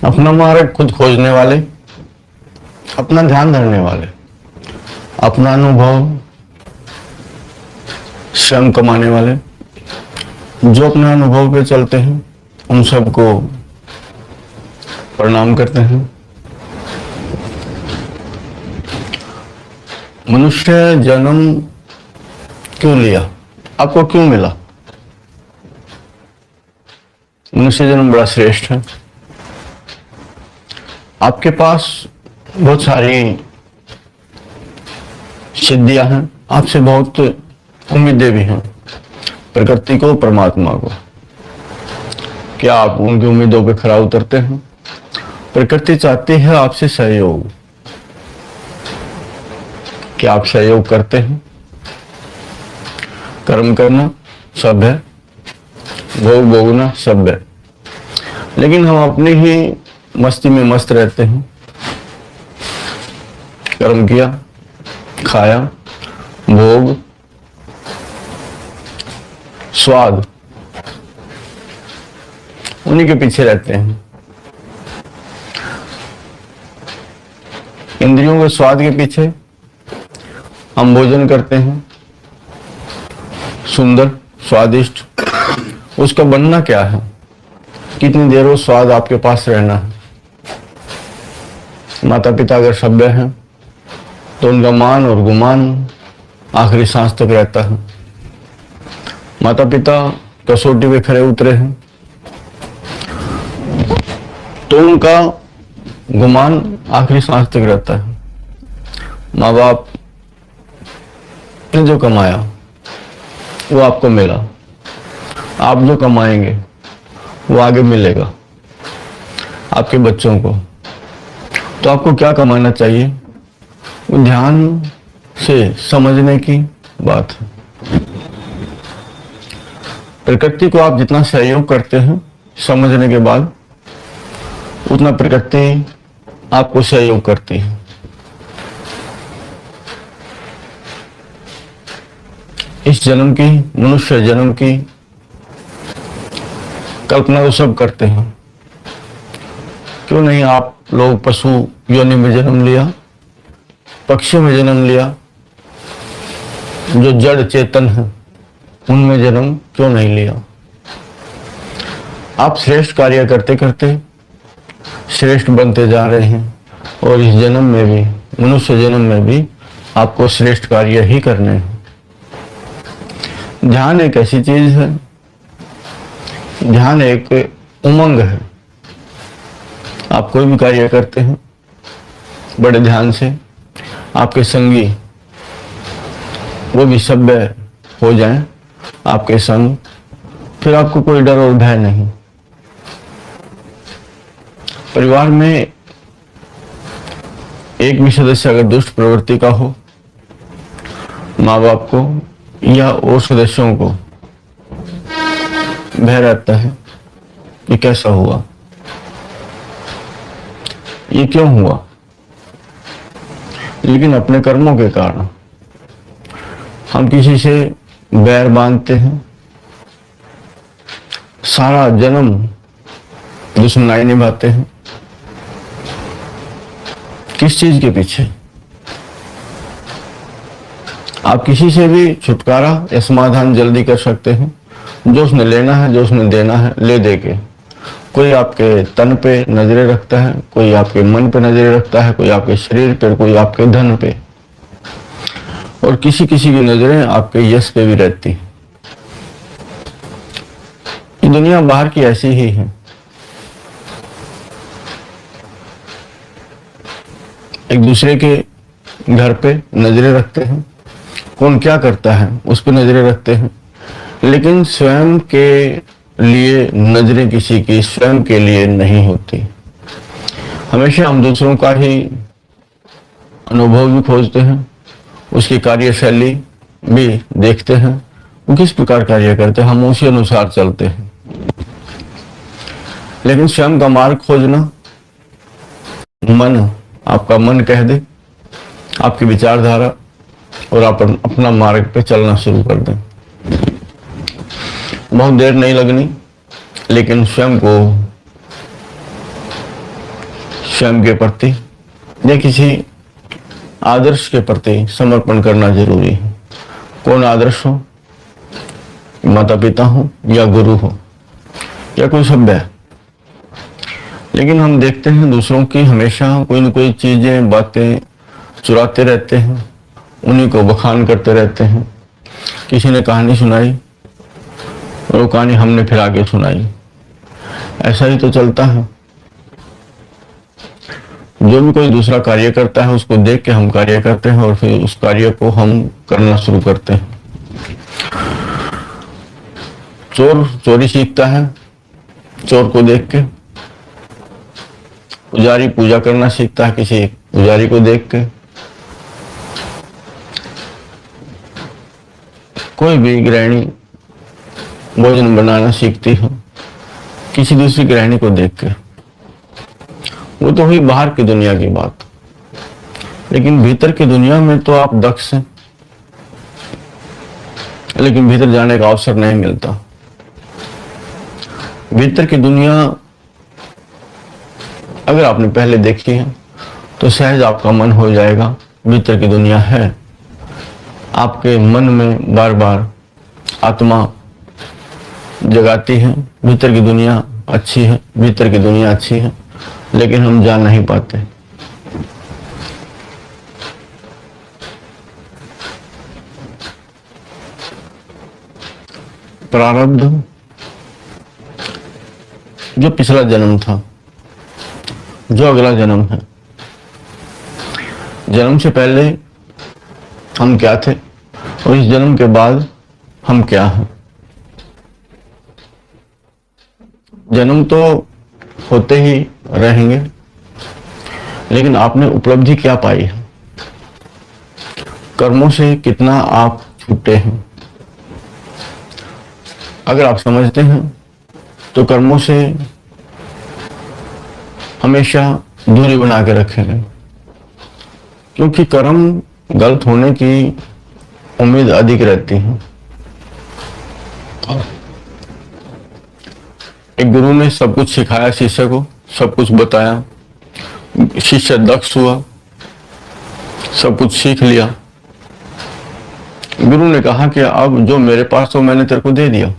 अपना मार्ग खुद खोजने वाले, अपना ध्यान धरने वाले, अपना अनुभव स्वयं कमाने वाले, जो अपने अनुभव पे चलते हैं उन सबको प्रणाम करते हैं। मनुष्य जन्म क्यों लिया, आपको क्यों मिला? मनुष्य जन्म बड़ा श्रेष्ठ है। आपके पास बहुत सारी सिद्धियां हैं, आपसे बहुत उम्मीदें भी हैं, प्रकृति को, परमात्मा को। क्या आप उनकी उम्मीदों पे खरा उतरते हैं? प्रकृति चाहती है आपसे सहयोग। क्या आप सहयोग करते हैं? कर्म करना सब है, भोग भोगना सब है, लेकिन हम अपनी ही मस्ती में मस्त रहते हैं। कर्म किया, खाया, भोग, स्वाद, उन्हीं के पीछे रहते हैं। इंद्रियों के स्वाद के पीछे हम भोजन करते हैं, सुंदर स्वादिष्ट, उसका बनना क्या है, कितनी देर वो स्वाद आपके पास रहना है। माता पिता अगर सभ्य हैं तो उनका मान और गुमान आखिरी सांस तक रहता है। माता पिता कसौटी पे खरे उतरे हैं तो उनका गुमान आखिरी सांस तक रहता है। माँ बाप ने जो कमाया वो आपको मिला, आप जो कमाएंगे वो आगे मिलेगा आपके बच्चों को। तो आपको क्या कमाना चाहिए, वो ध्यान से समझने की बात है। प्रकृति को आप जितना सहयोग करते हैं समझने के बाद, उतना प्रकृति आपको सहयोग करती है। इस जन्म की, मनुष्य जन्म की कल्पना तो सब करते हैं। क्यों नहीं आप लोग पशु योनि में जन्म लिया, पक्षी में जन्म लिया, जो जड़ चेतन है उनमें जन्म क्यों नहीं लिया? आप श्रेष्ठ कार्य करते करते श्रेष्ठ बनते जा रहे हैं, और इस जन्म में भी, मनुष्य जन्म में भी आपको श्रेष्ठ कार्य ही करने हैं। ध्यान एक ऐसी चीज है, ध्यान एक उमंग है। आप कोई भी कार्य करते हैं बड़े ध्यान से, आपके संगी वो भी सभ्य हो जाएं आपके संग, फिर आपको कोई डर और भय नहीं। परिवार में एक भी सदस्य अगर दुष्ट प्रवृत्ति का हो, माँ बाप को या और सदस्यों को भय रहता है ये कैसा हुआ, ये क्यों हुआ। लेकिन अपने कर्मों के कारण हम किसी से बैर बांधते हैं, सारा जन्म दुश्मनाई निभाते हैं। किस चीज के पीछे? आप किसी से भी छुटकारा या समाधान जल्दी कर सकते हैं, जो उसने लेना है, जो उसने देना है, ले दे के। कोई आपके तन पे नजरें रखता है, कोई आपके मन पे नजरें रखता है, कोई आपके शरीर पे, कोई आपके धन पे, और किसी किसी की नजरें आपके यश पे भी रहती है। ये दुनिया बाहर की ऐसी ही है। एक दूसरे के घर पे नजरें रखते हैं, कौन क्या करता है उस पर नजरें रखते हैं, लेकिन स्वयं के लिए नजरें किसी की स्वयं के लिए नहीं होती। हमेशा हम दूसरों का ही अनुभव भी खोजते हैं, उसकी कार्यशैली भी देखते हैं, वो किस प्रकार कार्य करते हैं, हम उसी अनुसार चलते हैं। लेकिन स्वयं का मार्ग खोजना, मन, आपका मन कह दे, आपकी विचारधारा, और आप अपना मार्ग पे चलना शुरू कर दें। बहुत देर नहीं लगनी, लेकिन स्वयं को स्वयं के प्रति या किसी आदर्श के प्रति समर्पण करना जरूरी है। कौन आदर्श हो, माता पिता हो या गुरु हो या कोई सभ्य है। लेकिन हम देखते हैं दूसरों की हमेशा कोई न कोई चीजें बातें चुराते रहते हैं, उन्हीं को बखान करते रहते हैं। किसी ने कहानी सुनाई, वो कहानी हमने फिर आगे सुनाई, ऐसा ही तो चलता है। जो भी कोई दूसरा कार्य करता है उसको देख के हम कार्य करते हैं और फिर उस कार्य को हम करना शुरू करते हैं। चोर चोरी सीखता है चोर को देख के, पुजारी पूजा करना सीखता है किसी पुजारी को देख के, कोई भी गृहिणी भोजन बनाना सीखती है किसी दूसरी गृहिणी को देख के। वो तो हुई बाहर की दुनिया की बात, लेकिन भीतर की दुनिया में तो आप दक्ष हैं, लेकिन भीतर जाने का अवसर नहीं मिलता। भीतर की दुनिया अगर आपने पहले देखी है तो सहज आपका मन हो जाएगा भीतर की दुनिया है। आपके मन में बार बार आत्मा जगाती है भीतर की दुनिया अच्छी है, भीतर की दुनिया अच्छी है, लेकिन हम जान नहीं पाते। प्रारब्ध जो पिछला जन्म था, जो अगला जन्म है, जन्म से पहले हम क्या थे और इस जन्म के बाद हम क्या हैं। जन्म तो होते ही रहेंगे, लेकिन आपने उपलब्धि क्या पाई है, कर्मों से कितना आप छूटे हैं। अगर आप समझते हैं तो कर्मों से हमेशा दूरी बना के रखेंगे, क्योंकि कर्म गलत होने की उम्मीद अधिक रहती है। एक गुरु ने सब कुछ सिखाया शिष्य को, सब कुछ बताया, शिष्य दक्ष हुआ, सब कुछ सीख लिया। गुरु ने कहा कि अब जो मेरे पास तो मैंने तेरे को दे दिया।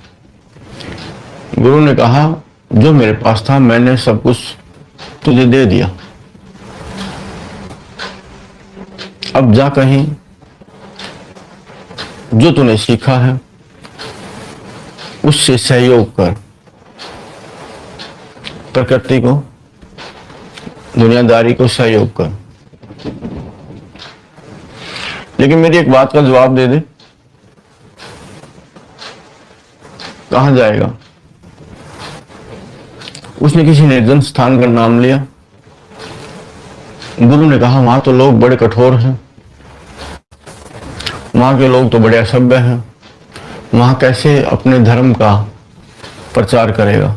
गुरु ने कहा जो मेरे पास था मैंने सब कुछ तुझे दे दिया, अब जा कहीं जो तूने सीखा है उससे सहयोग कर, प्रकृति को दुनियादारी को सहयोग कर। लेकिन मेरी एक बात का जवाब दे दे, कहां जाएगा? उसने किसी निर्जन स्थान का नाम लिया। गुरु ने कहा वहां तो लोग बड़े कठोर हैं, वहां के लोग तो बड़े असभ्य हैं, वहां कैसे अपने धर्म का प्रचार करेगा,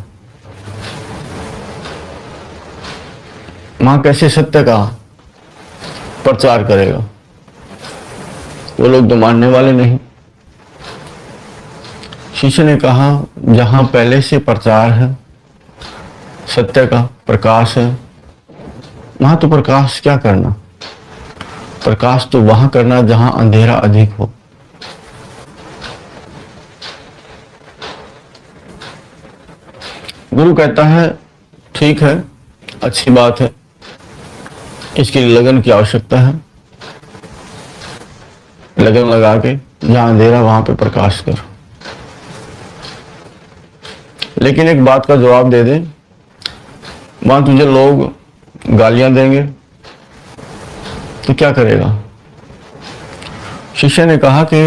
वहां कैसे सत्य का प्रचार करेगा, वो लोग तो मानने वाले नहीं। शिष्य ने कहा जहां पहले से प्रचार है, सत्य का प्रकाश है, वहां तो प्रकाश क्या करना, प्रकाश तो वहां करना जहां अंधेरा अधिक हो। गुरु कहता है ठीक है, अच्छी बात है, इसके लिए लगन की आवश्यकता है, लगन लगा के जहां अंधेरा वहां पे प्रकाश कर। लेकिन एक बात का जवाब दे दे, वहां तुझे लोग गालियां देंगे तो क्या करेगा? शिष्य ने कहा कि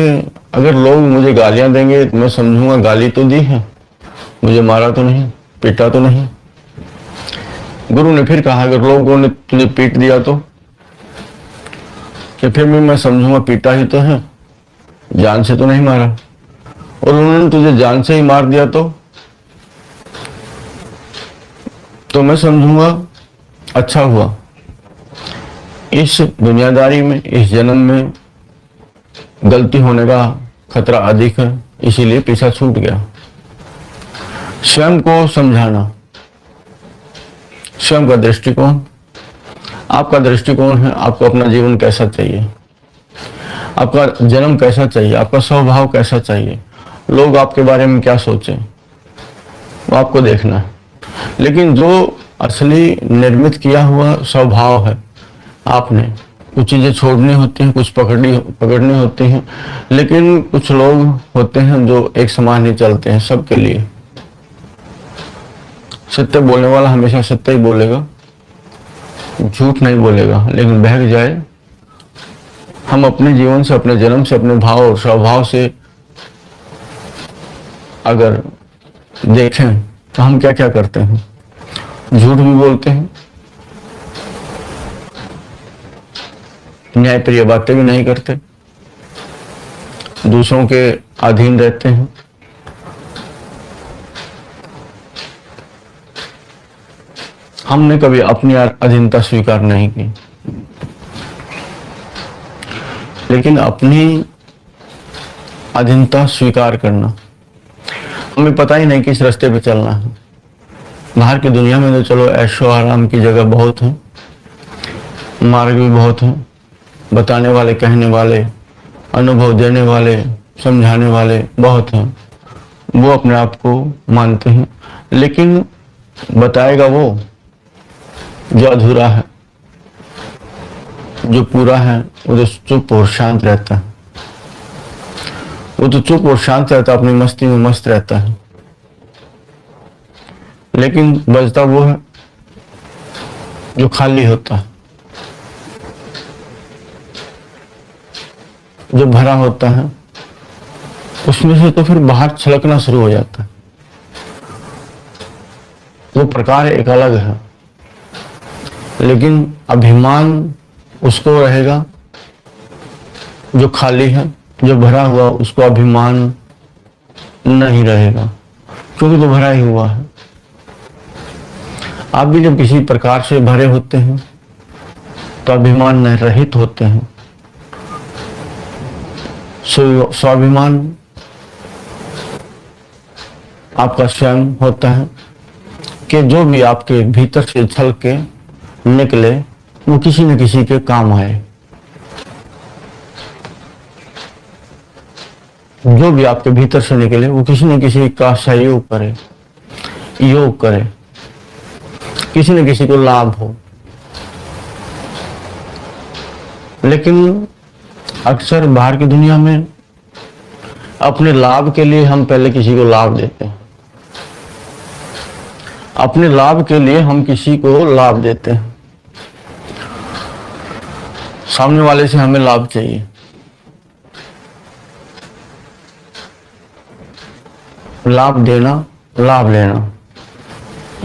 अगर लोग मुझे गालियां देंगे तो मैं समझूंगा गाली तो दी है, मुझे मारा तो नहीं, पीटा तो नहीं। गुरु ने फिर कहा अगर लोगों ने तुझे पीट दिया तो कि फिर मैं समझूंगा पीटा ही तो है, जान से तो नहीं मारा। और उन्होंने तुझे जान से ही मार दिया तो मैं समझूंगा अच्छा हुआ। इस दुनियादारी में, इस जन्म में गलती होने का खतरा अधिक है, इसीलिए पीछा छूट गया। स्वयं को समझाना, स्वयं का दृष्टिकोण, आपका दृष्टिकोण है, आपको अपना जीवन कैसा चाहिए, आपका जन्म कैसा चाहिए, आपका स्वभाव कैसा चाहिए, लोग आपके बारे में क्या सोचें, वो आपको देखना है। लेकिन जो असली निर्मित किया हुआ स्वभाव है, आपने कुछ चीजें छोड़नी होती हैं, कुछ पकड़नी होती हैं। लेकिन कुछ लोग होते हैं जो एक समान ही चलते हैं सबके लिए। सत्य बोलने वाला हमेशा सत्य ही बोलेगा, झूठ नहीं बोलेगा। लेकिन बहक जाए, हम अपने जीवन से, अपने जन्म से, अपने भाव और स्वभाव से अगर देखें तो हम क्या क्या करते हैं। झूठ भी बोलते हैं, न्यायप्रिय बातें भी नहीं करते, दूसरों के अधीन रहते हैं, हमने कभी अपनी अधीनता स्वीकार नहीं की। लेकिन अपनी अधीनता स्वीकार करना, हमें पता ही नहीं किस रास्ते पे चलना है। बाहर की दुनिया में तो चलो ऐशो आराम की जगह बहुत है, मार्ग भी बहुत है, बताने वाले, कहने वाले, अनुभव देने वाले, समझाने वाले बहुत हैं। वो अपने आप को मानते हैं, लेकिन बताएगा वो जो अधूरा है, जो पूरा है वो तो चुप और शांत रहता है। वो तो चुप और शांत रहता है, अपनी मस्ती में मस्त रहता है। लेकिन बचता वो है जो खाली होता है, जो भरा होता है। उसमें से तो फिर बाहर छलकना शुरू हो जाता है। वो प्रकार एक अलग है, लेकिन अभिमान उसको रहेगा जो खाली है। जो भरा हुआ उसको अभिमान नहीं रहेगा, क्योंकि तो भरा ही हुआ है। आप भी जब किसी प्रकार से भरे होते हैं तो अभिमान रहित होते हैं। स्वाभिमान आपका स्वयं होता है कि जो भी आपके भीतर से छल के निकले वो किसी न किसी के काम आए। जो भी आपके भीतर से निकले वो किसी न किसी का सहयोग करे, योग करे, किसी न किसी को लाभ हो। लेकिन अक्सर बाहर की दुनिया में अपने लाभ के लिए हम पहले किसी को लाभ देते हैं। अपने लाभ के लिए हम किसी को लाभ देते हैं। सामने वाले से हमें लाभ चाहिए, लाभ देना, लाभ लेना,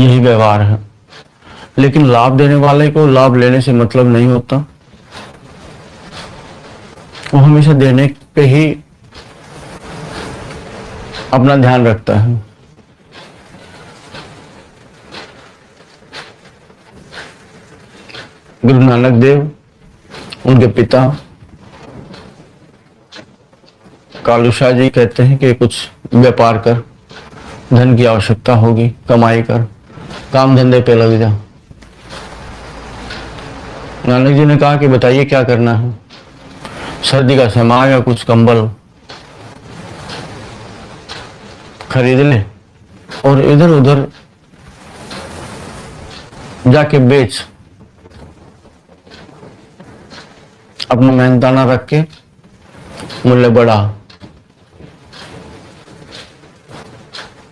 यही व्यवहार है। लेकिन लाभ देने वाले को लाभ लेने से मतलब नहीं होता। वो हमेशा देने पे ही अपना ध्यान रखता है। गुरु नानक देव, उनके पिता कालू शाह जी कहते हैं कि कुछ व्यापार कर, धन की आवश्यकता होगी, कमाई कर, काम धंधे पे लग जा। नानक जी ने कहा कि बताइए क्या करना है। सर्दी का समय आया, कुछ कंबल खरीद ले और इधर उधर जाके बेच, अपना मेहनताना रख के मूल्य बढ़ा।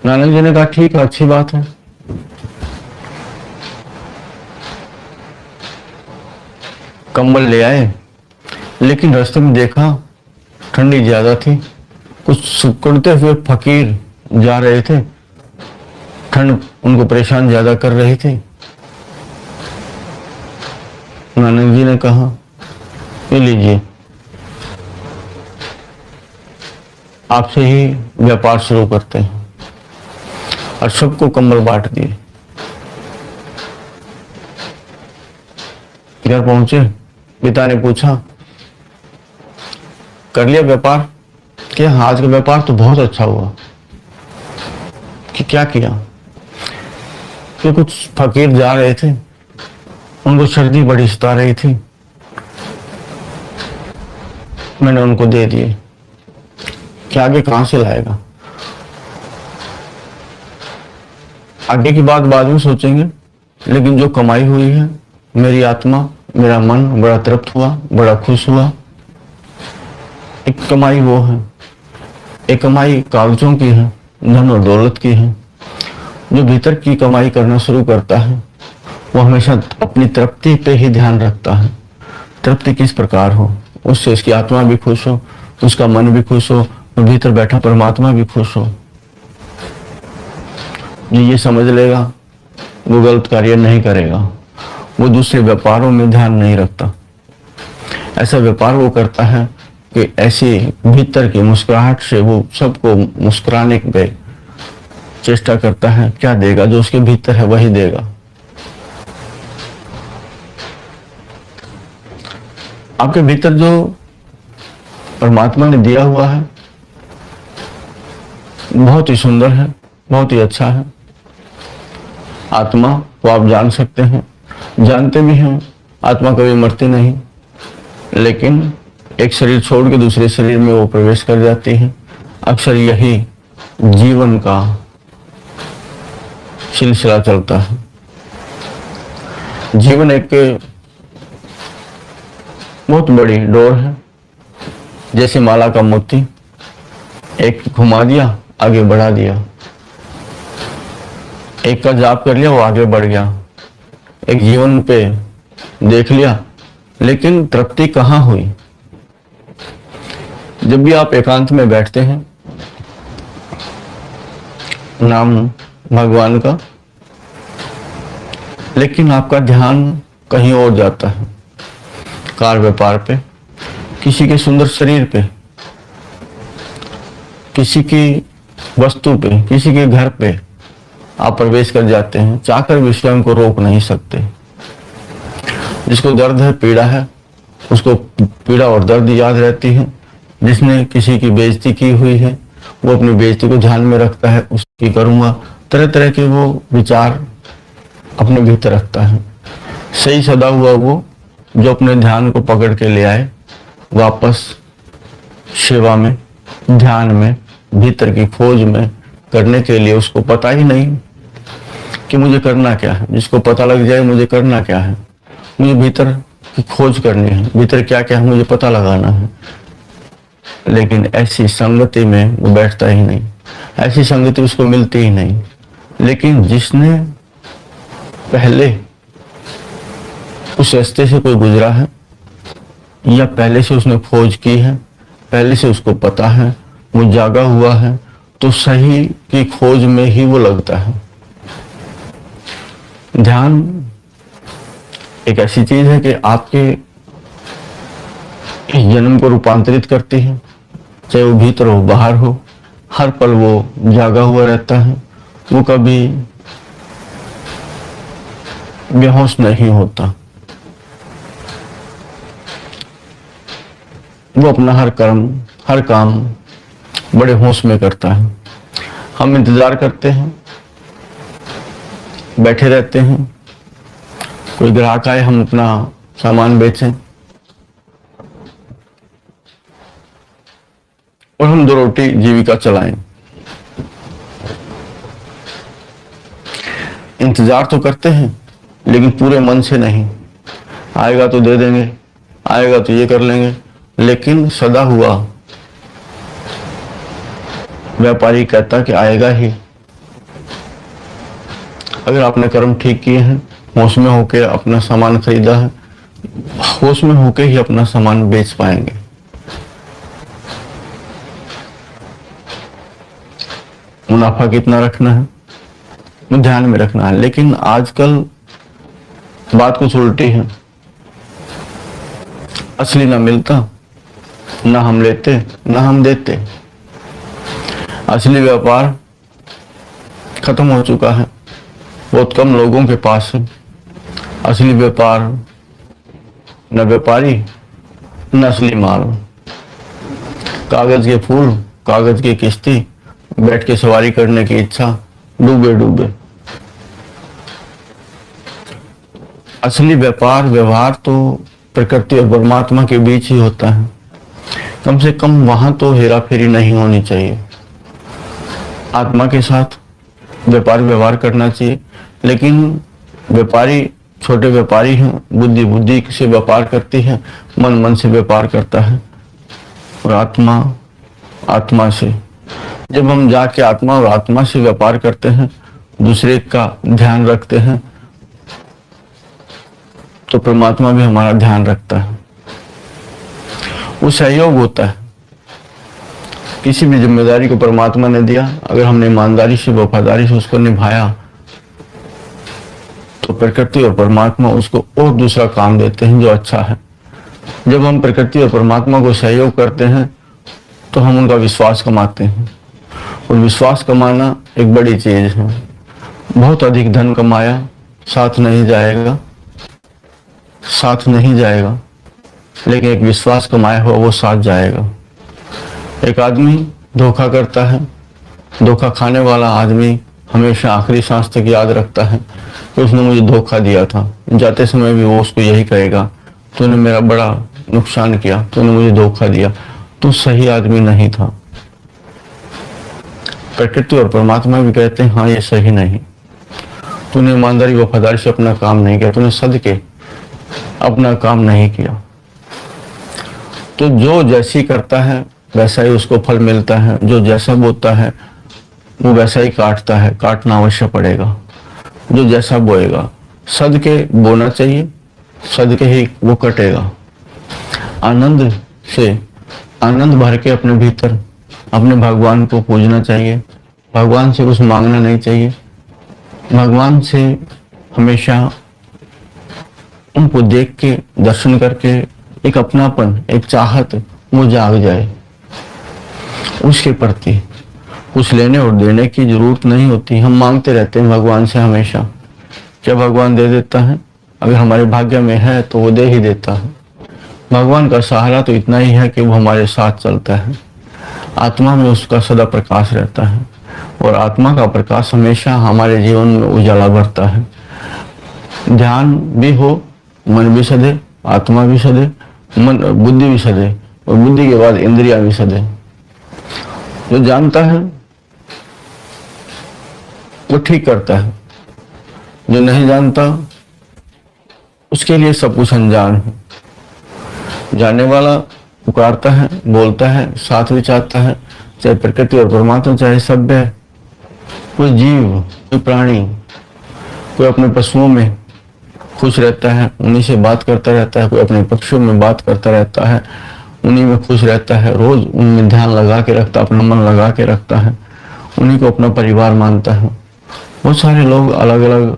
नानक जी ने कहा ठीक है, अच्छी बात है। कंबल ले आए, लेकिन रास्ते में देखा ठंडी ज्यादा थी। कुछ सिकुड़ते हुए फकीर जा रहे थे, ठंड उनको परेशान ज्यादा कर रही थी। नानक जी ने कहा ये लीजिए, आपसे ही व्यापार शुरू करते हैं, और सबको कंबल बांट दिए। घर पहुंचे, पिता ने पूछा कर लिया व्यापार? कि आज का व्यापार तो बहुत अच्छा हुआ। कि क्या किया? कि कुछ फकीर जा रहे थे, उनको सर्दी बड़ी सता रही थी, मैंने उनको दे दिए कि आगे कहां से लाएगा। आगे की बात बाद में सोचेंगे, लेकिन जो कमाई हुई है, मेरी आत्मा, मेरा मन बड़ा तृप्त हुआ, बड़ा खुश हुआ। एक कमाई वो है, एक कमाई कागजों की है, धन और दौलत की है। जो भीतर की कमाई करना शुरू करता है वो हमेशा अपनी तृप्ति पे ही ध्यान रखता है। तृप्ति किस प्रकार हो, उससे उसकी आत्मा भी खुश हो, उसका मन भी खुश हो, और भीतर बैठा परमात्मा भी खुश हो। जो ये समझ लेगा वो गलत कार्य नहीं करेगा, वो दूसरे व्यापारों में ध्यान नहीं रखता। ऐसा व्यापार वो करता है कि ऐसी भीतर की मुस्कुराहट से वो सबको मुस्कुराने की चेष्टा करता है। क्या देगा, जो उसके भीतर है वही देगा। आपके भीतर जो परमात्मा ने दिया हुआ है बहुत ही सुंदर है, बहुत ही अच्छा है। आत्मा को आप जान सकते हैं, जानते भी हैं। आत्मा कभी मरती नहीं, लेकिन एक शरीर छोड़ के दूसरे शरीर में वो प्रवेश कर जाती है। अक्सर यही जीवन का सिलसिला चलता है। जीवन एक बहुत बड़ी डोर है, जैसे माला का मोती, एक घुमा दिया आगे बढ़ा दिया, एक का जाप कर लिया वो आगे बढ़ गया, एक जीवन पे देख लिया, लेकिन तृप्ति कहाँ हुई। जब भी आप एकांत में बैठते हैं, नाम भगवान का, लेकिन आपका ध्यान कहीं और जाता है, कार व्यापार पे, किसी के सुंदर शरीर पे, किसी की वस्तु पे, किसी के घर पे आप प्रवेश कर जाते हैं। चाहकर भी स्वयं को रोक नहीं सकते। जिसको दर्द है, पीड़ा है, उसको पीड़ा और दर्द याद रहती है। जिसने किसी की बेइज्जती की हुई है वो अपनी बेइज्जती को ध्यान में रखता है, उसकी करूंगा, तरह तरह के वो विचार अपने भीतर रखता है। सही सदा हुआ वो जो अपने ध्यान को पकड़ के ले आए वापस सेवा में, ध्यान में, भीतर की खोज में करने के लिए। उसको पता ही नहीं कि मुझे करना क्या है। जिसको पता लग जाए मुझे करना क्या है, मुझे भीतर की खोज करनी है, भीतर क्या क्या है मुझे पता लगाना है, लेकिन ऐसी संगति में वो बैठता ही नहीं, ऐसी संगति उसको मिलती ही नहीं। लेकिन जिसने पहले उस रास्ते से कोई गुजरा है, या पहले से उसने खोज की है, पहले से उसको पता है, वो जागा हुआ है, तो सही की खोज में ही वो लगता है। ध्यान एक ऐसी चीज है कि आपके इस जन्म को रूपांतरित करती है, चाहे वो भीतर हो बाहर हो, हर पल वो जागा हुआ रहता है। वो कभी बेहोश नहीं होता। वो अपना हर कर्म, हर काम बड़े होश में करता है। हम इंतजार करते हैं, बैठे रहते हैं, कोई ग्राहक आए, हम अपना सामान बेचें और हम 2 रोटी जीविका चलाएं। इंतजार तो करते हैं, लेकिन पूरे मन से नहीं। आएगा तो दे देंगे, आएगा तो ये कर लेंगे, लेकिन सदा हुआ व्यापारी कहता कि आएगा ही। अगर आपने कर्म ठीक किए हैं, होश में होके अपना सामान खरीदा है, होश में होके ही अपना सामान बेच पाएंगे। मुनाफा कितना रखना है वो ध्यान में रखना है। लेकिन आजकल बात कुछ उल्टी है। असली ना मिलता, ना हम लेते, ना हम देते। असली व्यापार खत्म हो चुका है, बहुत कम लोगों के पास है असली व्यापार। न व्यापारी, न असली माल। कागज के फूल, कागज की किश्ती, बैठ के सवारी करने की इच्छा, डूबे डूबे। असली व्यापार व्यवहार तो प्रकृति और परमात्मा के बीच ही होता है। कम से कम वहां तो हेरा फेरी नहीं होनी चाहिए। आत्मा के साथ व्यापार व्यवहार करना चाहिए, लेकिन व्यापारी छोटे व्यापारी हैं, बुद्धि बुद्धि से व्यापार करती है, मन मन से व्यापार करता है, और आत्मा आत्मा से। जब हम जाके आत्मा और आत्मा से व्यापार करते हैं, दूसरे का ध्यान रखते हैं, तो परमात्मा भी हमारा ध्यान रखता है। वो सहयोग होता है। किसी भी जिम्मेदारी को परमात्मा ने दिया, अगर हमने ईमानदारी से वफादारी से उसको निभाया, तो प्रकृति और परमात्मा उसको और दूसरा काम देते हैं जो अच्छा है। जब हम प्रकृति और परमात्मा को सहयोग करते हैं, तो हम उनका विश्वास कमाते हैं, और विश्वास कमाना एक बड़ी चीज है। बहुत अधिक धन कमाया साथ नहीं जाएगा, साथ नहीं जाएगा, लेकिन एक विश्वास कमाया हुआ वो साथ जाएगा। एक आदमी धोखा करता है, धोखा खाने वाला आदमी हमेशा आखिरी सांस तक याद रखता है कि उसने मुझे धोखा दिया था। जाते समय भी वो उसको यही कहेगा, तूने मेरा बड़ा नुकसान किया, तूने मुझे धोखा दिया, तू सही आदमी नहीं था। प्रकृति और परमात्मा भी कहते हैं, हाँ ये सही नहीं, तूने ईमानदारी वफादारी से अपना काम नहीं किया, तूने सदके अपना काम नहीं किया। तो जो जैसी करता है वैसा ही उसको फल मिलता है। जो जैसा बोता है वो वैसा ही काटता है, काटना अवश्य पड़ेगा। जो जैसा बोएगा, सदके बोना चाहिए, सदके ही वो कटेगा। आनंद से आनंद भर के अपने भीतर अपने भगवान को पूजना चाहिए। भगवान से कुछ मांगना नहीं चाहिए। भगवान से हमेशा उनको देख के, दर्शन करके एक अपनापन, एक चाहत वो जाग जाए। उसके प्रति कुछ लेने और देने की जरूरत नहीं होती। हम मांगते रहते हैं भगवान से हमेशा, क्या भगवान दे देता है? अगर हमारे भाग्य में है तो वो दे ही देता है। भगवान का सहारा तो इतना ही है कि वो हमारे साथ चलता है। आत्मा में उसका सदा प्रकाश रहता है, और आत्मा का प्रकाश हमेशा हमारे जीवन में उजाला भरता है। ध्यान भी हो, मन भी सधे, आत्मा भी सधे, मन बुद्धि भी सधे, और बुद्धि के बाद इंद्रियां भी सधे। जो जानता है वो ठीक करता है, जो नहीं जानता उसके लिए सब कुछ अनजान है। जानने वाला पुकारता है, बोलता है, साथ भी चाहता है, चाहे प्रकृति और परमात्मा, चाहे सभ्य, कोई जीव, कोई प्राणी, कोई अपने पशुओं में खुश रहता है, उन्हीं से बात करता रहता है, कोई अपने पक्षियों में बात करता रहता है, उन्हीं में खुश रहता है, रोज उनमें ध्यान लगा के रखता, अपना मन लगा के रखता है, उन्हीं को अपना परिवार मानता है। बहुत सारे लोग अलग अलग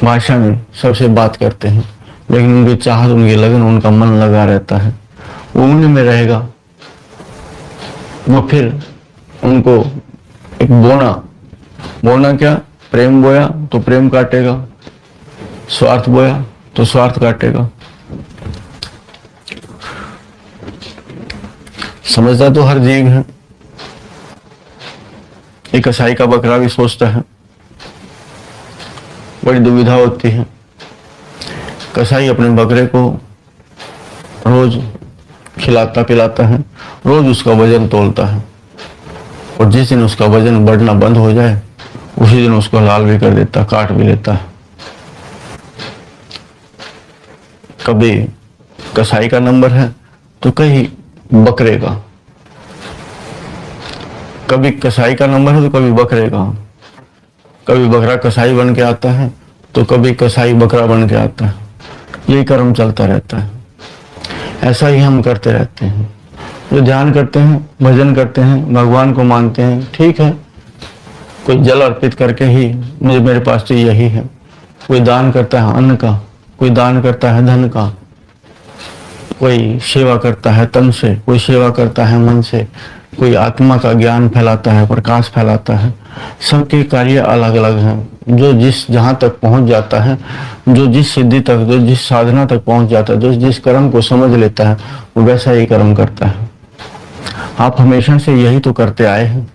भाषा में सबसे बात करते हैं, लेकिन उनकी चाहत, उनकी लगन, उनका मन लगा रहता है, वो उन्हीं में रहेगा। वो फिर उनको एक बोना क्या, प्रेम बोया तो प्रेम काटेगा, स्वार्थ बोया तो स्वार्थ काटेगा। समझता तो हर जीव है। एक कसाई का बकरा भी सोचता है, बड़ी दुविधा होती है। कसाई अपने बकरे को रोज खिलाता पिलाता है, रोज उसका वजन तोलता है, और जिस दिन उसका वजन बढ़ना बंद हो जाए उसी दिन उसको लाल भी कर देता, काट भी लेता है। कभी कसाई का नंबर है तो कहीं बकरे का, कभी कसाई का नंबर है तो कभी बकरे का, कभी बकरा कसाई बन के आता है तो कभी कसाई बकरा बन के आता है। यही कर्म चलता रहता है। ऐसा ही हम करते रहते हैं। जो ध्यान करते हैं, भजन करते हैं, भगवान को मानते हैं, ठीक है, कोई जल अर्पित करके ही मेरे पास तो यही है। कोई दान करता है अन्न का, कोई दान करता है धन का, कोई सेवा करता है तन से, कोई सेवा करता है मन से, कोई आत्मा का ज्ञान फैलाता है, प्रकाश फैलाता है। सबके कार्य अलग अलग हैं। जो जिस जहां तक पहुंच जाता है, जो जिस सिद्धि तक, जो जिस साधना तक पहुंच जाता है, जो जिस कर्म को समझ लेता है, वो वैसा ही कर्म करता है। आप हमेशा से यही तो करते आए हैं।